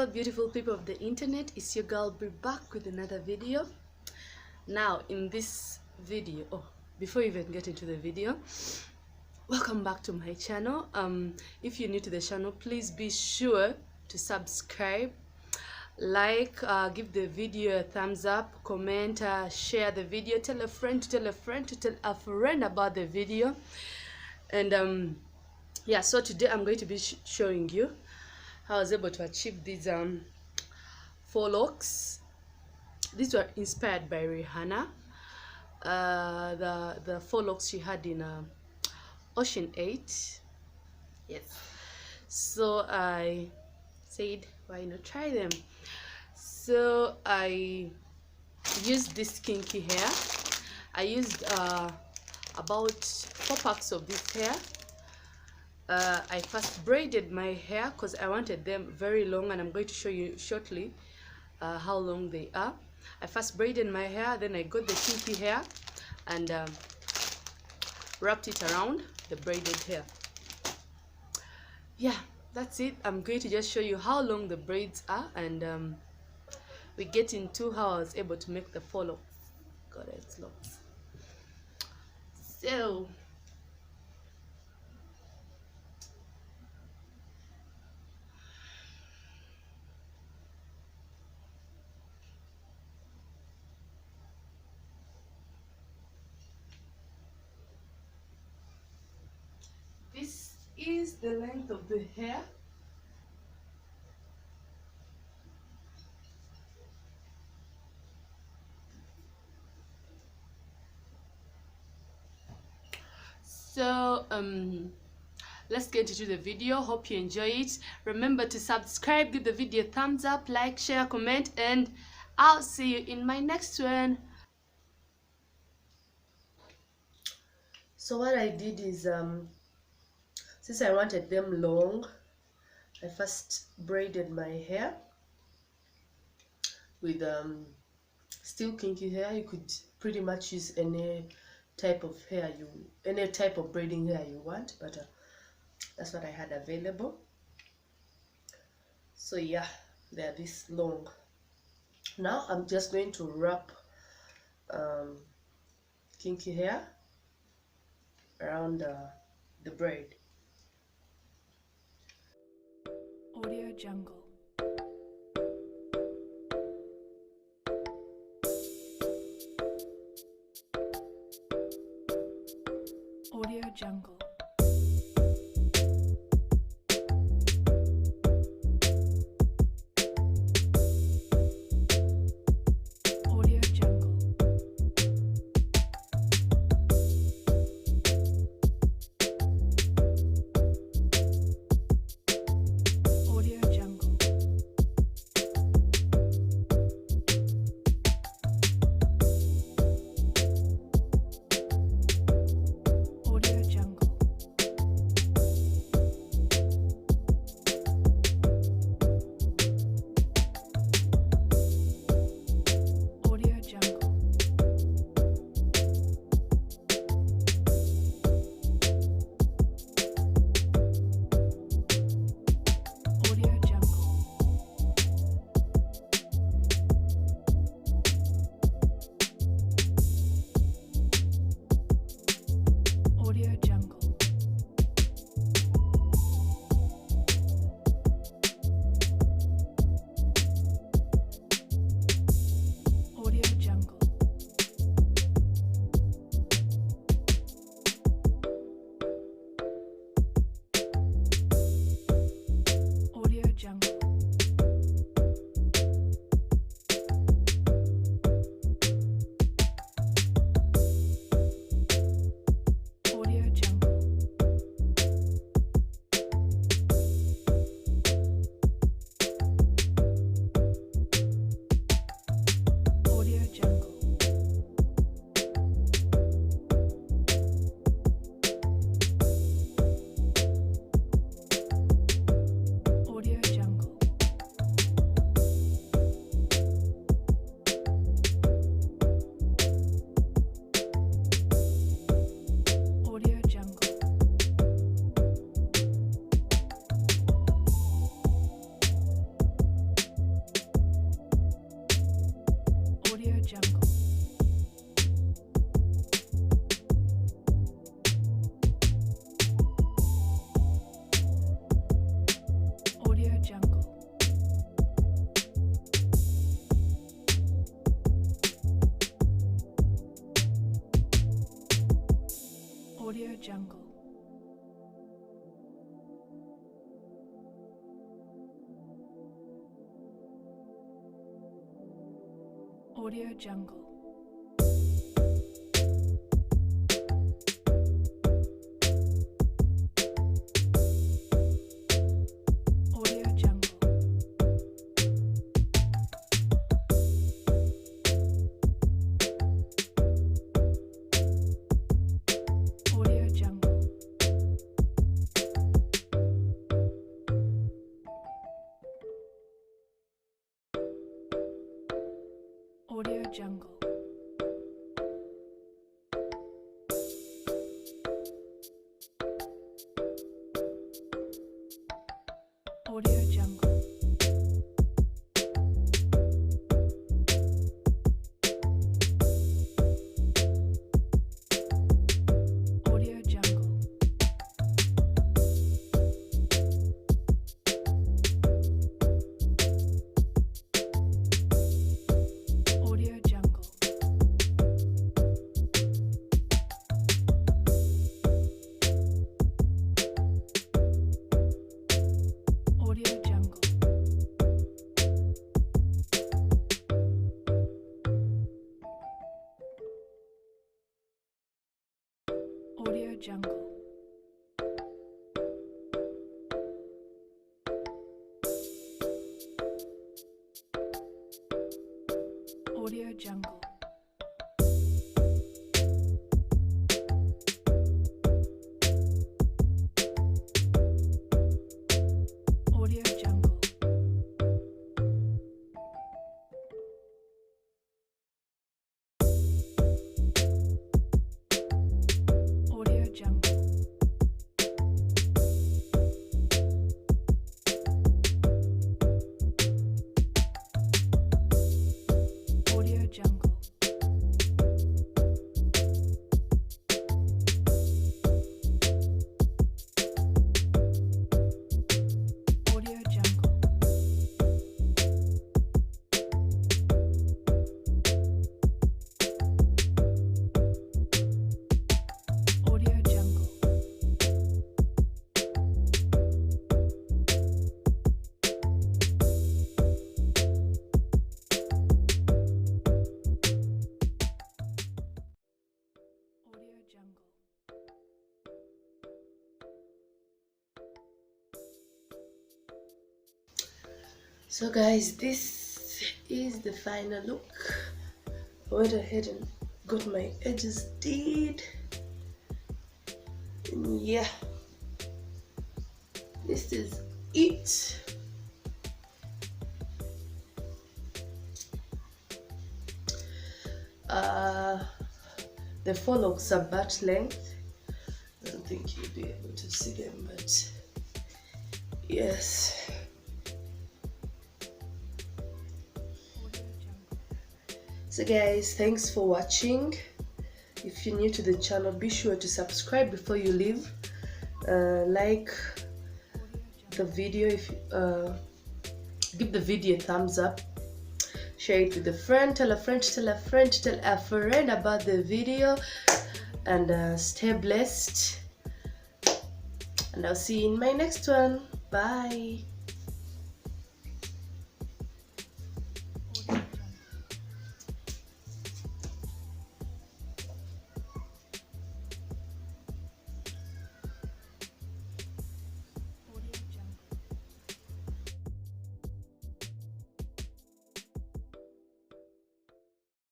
Hello beautiful people of the internet, it's your girl Bri back with another video. Now in this video, before you even get into the video, welcome back to my channel. If you're new to the channel, please be sure to subscribe, like, give the video a thumbs up, comment, share the video, tell a friend to tell a friend to tell a friend about the video. And yeah, so today I'm going to be showing you how I was able to achieve these faux locks. These were inspired by Rihanna. The faux locks she had in Ocean 8. Yes. So I said, why not try them? So I used this kinky hair. I used about 4 packs of this hair. I first braided my hair because I wanted them very long, and I'm going to show you shortly how long they are. I first braided my hair, then I got the kinky hair and wrapped it around the braided hair. Yeah, that's it. I'm going to just show you how long the braids are, and we get into how I was able to make the faux locks. God, it's locks. So this is the length of the hair. So let's get into the video. Hope you enjoy it. Remember to subscribe, give the video a thumbs up, like, share, comment, and I'll see you in my next one. So what I did is, since I wanted them long, I first braided my hair with still kinky hair. You could pretty much use any type of hair any type of braiding hair you want, but that's what I had available. So yeah, they're this long. Now I'm just going to wrap kinky hair around the braid. Audio Jungle. Audio Jungle. Audio Jungle. Audio Jungle. Audio Jungle. Audio Jungle. Audio Jungle. Audio Jungle. Audio Jungle. Audio Jungle. Audio Jungle. Audio Jungle. Audio Jungle. Audio Jungle. Audio Jungle. Audio Jungle. Audio Jungle. Audio Jungle. Audio Jungle. Audio Jungle. Audio Jungle. Audio Jungle. Audio Jungle. Audio Jungle. So guys, this is the final look. I went ahead and got my edges did. And yeah, this is it. The faux locs are butt length. I don't think you'll be able to see them, but yes. So guys, thanks for watching. If you're new to the channel, be sure to subscribe before you leave. Like the video, if give the video a thumbs up, share it with a friend, tell a friend, tell a friend, tell a friend about the video, and stay blessed. And I'll see you in my next one. Bye.